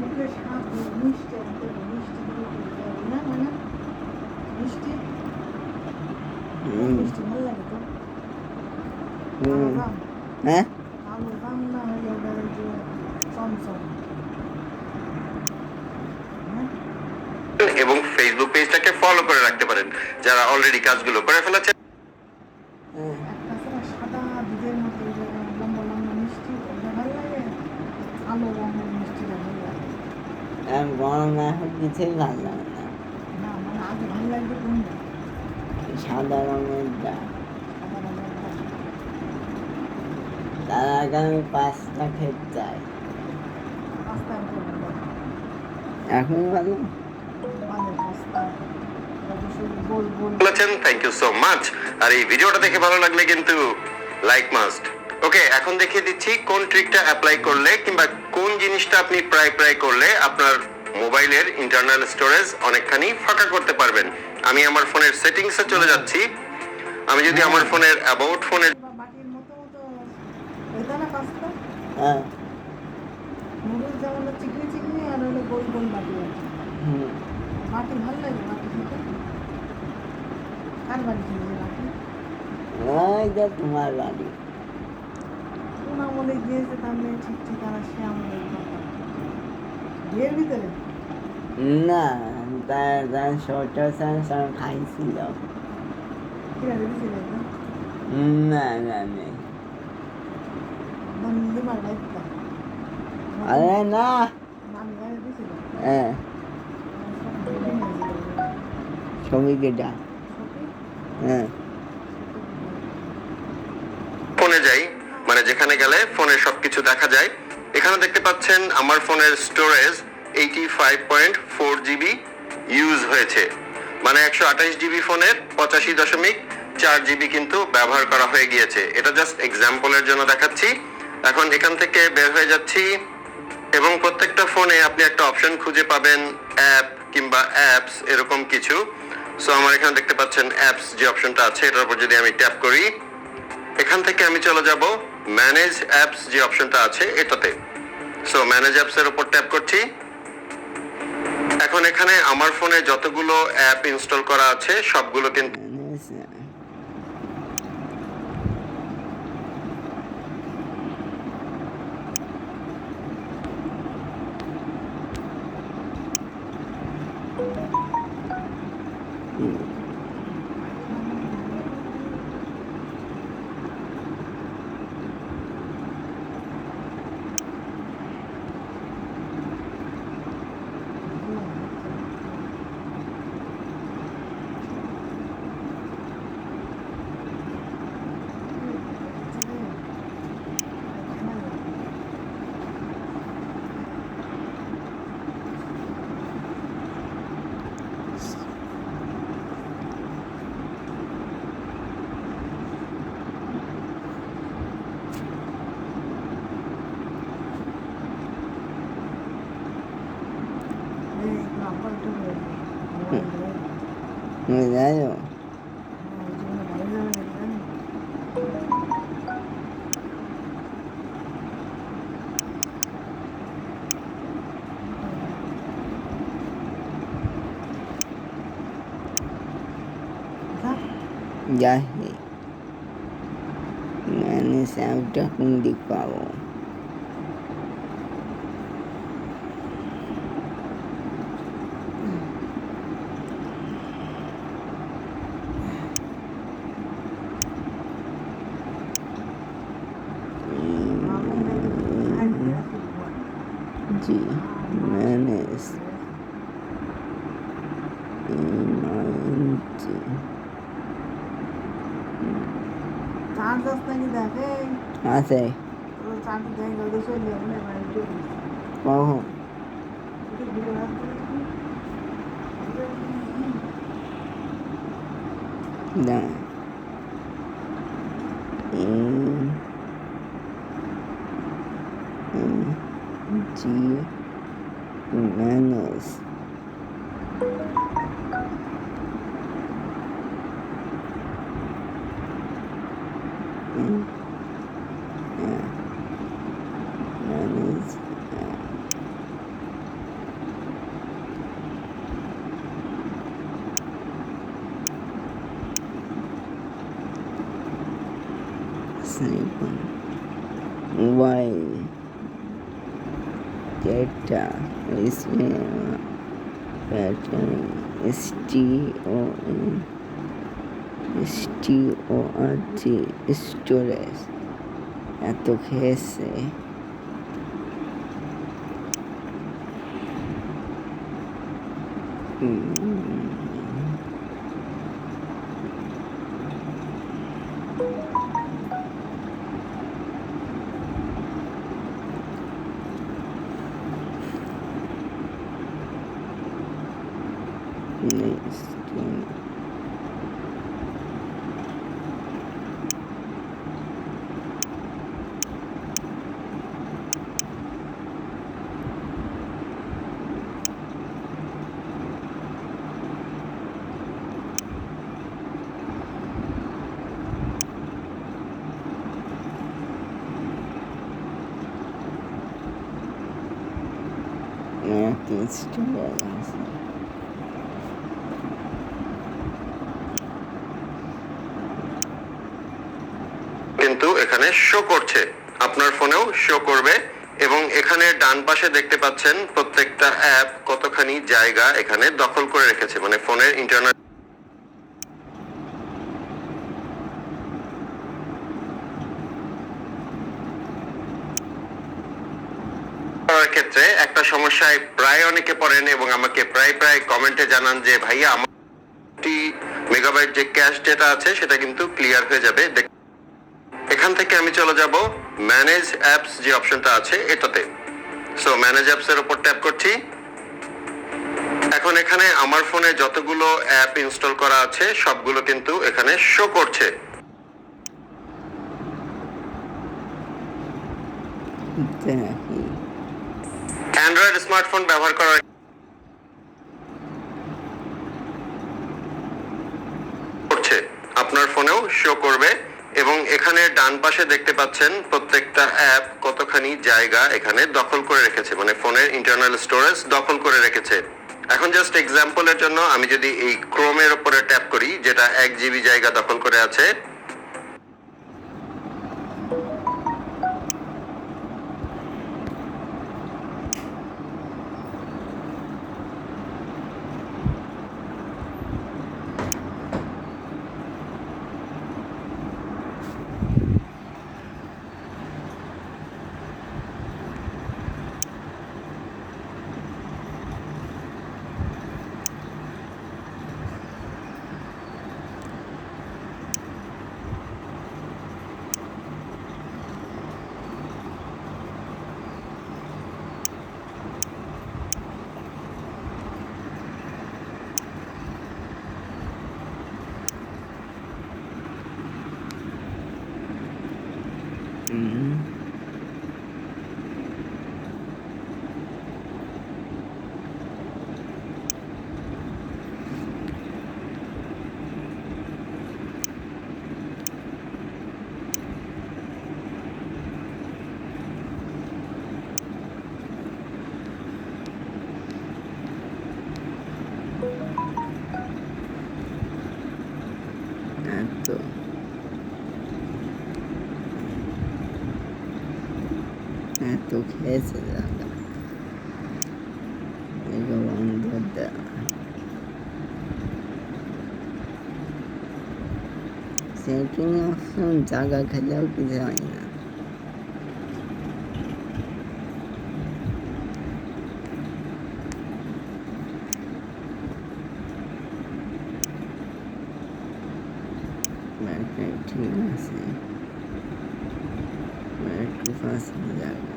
মুখে স্বাদ মিষ্টি মিষ্টি না মানে মিষ্টি মিষ্টি ভালো লাগে তো হ্যাঁ আলু দাম না হলে যে চমচম এবং ফেসবুক পেজটাকে ফলো করে রাখতে পারেন যারা অলরেডি কাজগুলো করে ফেলেছেন। একটা সাদা দুধের মতো লম্বা লম্বা মিষ্টি ওটা ভালো লাগে, আলু রঙের মিষ্টিটা ভালো লাগে। গরম এখন কিছুই ভালো লাগে না। না মানে আগে ভালো লাগবে কোনটা? সাদা রঙেরটা। সাদা রঙেরটা। তার আগে আমি পাঁচটা খেতে চাই। পাস্তা এখন ভালো পাস্তা গোল গোল বলেছেন, থ্যাংক ইউ সো মাচ। আর এই ভিডিওটা দেখে ভালো লাগলে কিন্তু লাইক মাস্ট। ওকে, এখন দেখিয়ে দিচ্ছি কোন ট্রিকটা অ্যাপ্লাই করলে কিংবা কোন জিনিসটা আপনি প্রায় করলে আপনার মোবাইলের ইন্টারনাল স্টোরেজ অনেকখানি ফাঁকা করতে পারবেন। আমি আমার ফোনের সেটিংসে চলে যাচ্ছি। আমি যদি আমার ফোনের অ্যাবাউট ফোনের বাটির মতো মতো ওইটা না পাস্তা হ্যাঁ নুডলস যেমন চিকনি চিকনি আর হলো গোল গোল বাটি আছে। বাটি ভালো লাগে বাটি খেতে। কার বাড়ি খেয়েছে বাটি? ওই যে তোমার বাড়ি। কোন আমলে গিয়েছে তাহলে ঠিক ঠিকানা সে আমলে বিয়ের ভিতরে না তার ছোট সব খাইছিল। কিনা দিয়েছিল না না নেই। বন্ধু মার বাইকটা আরে না নাম গায়ে দিয়েছিল হ্যাঁ ছবি কেটা হ্যাঁ ফোনে যাই, মানে যেখানে গেলে ফোনে সবকিছু দেখা যায়। এখানে দেখতে পাচ্ছেন আমার ফোনের স্টোরেজ 85.4 জিবি ইউজ হয়েছে, মানে 128 জিবি ফোনের 85.4 জিবি কিন্তু ব্যবহার করা হয়ে গিয়েছে। এটা জাস্ট এক্সাম্পলের জন্য দেখাচ্ছি। এখন এখান থেকে বের হয়ে যাচ্ছি এবং প্রত্যেকটা ফোনে আপনি একটা অপশন খুঁজে পাবেন অ্যাপ কিংবা অ্যাপস এরকম কিছু। সো আমার এখানে দেখতে পাচ্ছেন অ্যাপস যে অপশনটা আছে, এটার উপর যদি আমি ট্যাপ করি, এখান থেকে আমি চলে যাব ম্যানেজ অ্যাপস যে অপশনটা আছে এটাতে। সো ম্যানেজ অ্যাপস এর উপর ট্যাপ করছি। এখন এখানে আমার ফোনে যতগুলো অ্যাপ ইনস্টল করা আছে সবগুলো কিন্তু যাই যাই মানে স্যাপটা কোন দিক পাবো? জি ম্যানেজ চার্জ নাকি দেখে আছে চার্জ দেখে গেলে চলে যাবে কখন না জি manage manage second mobile data battery STORG storage এত খেয়েছে। স্টোরেজ আছে। কিন্তু এখানে শো করছে, আপনার ফোনেও শো করবে। এবং এখানে ডান পাশে দেখতে পাচ্ছেন প্রত্যেকটা অ্যাপ কতখানি জায়গা এখানে দখল করে রেখেছে, মানে ফোনের ইন্টারনাল করার ক্ষেত্রে একটা সমস্যায় প্রায় অনেকে পড়েন এবং আমাকে প্রায় কমেন্টে জানান যে ভাইয়া আমার 50 মেগাবাইট যে ক্যাশ ডেটা আছে সেটা কিন্তু ক্লিয়ার হয়ে যাবে। এখান থেকে আমি চলে যাব ম্যানেজ অ্যাপস যে অপশনটা আছে এটাতে। সো ম্যানেজ অ্যাপস এর উপর ট্যাপ করছি। এখন এখানে আমার ফোনে যতগুলো অ্যাপ ইনস্টল করা আছে সবগুলো কিন্তু এখানে শো করছে। অ্যান্ড্রয়েড স্মার্টফোন ব্যবহার করার করছে, আপনার ফোনেও শো করবে। এবং এখানে ডান পাশে দেখতে পাচ্ছেন প্রত্যেকটা অ্যাপ কতখানি জায়গা এখানে দখল করে রেখেছে, মানে ফোনের ইন্টারনাল স্টোরেজ দখল করে রেখেছে। এখন জাস্ট এক্সাম্পলের জন্য আমি যদি এই ক্রোমের উপরে ট্যাপ করি যেটা 1 GB জায়গা দখল করে আছে, এত খেয়েছে জায়গা, এগুলো বন্ধ দেওয়া। সেটিং অপশন জায়গা খেলেও কিছু হয় না। ঠিক আছে, একটু ফার্স্ট জায়গা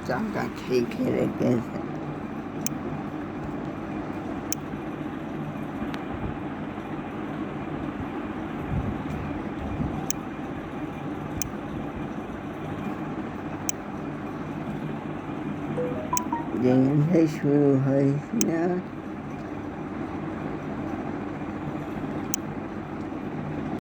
চাকা খেয়ে খেয়ে রেখেছে। যেখান থেকে শুরু হয়েছিল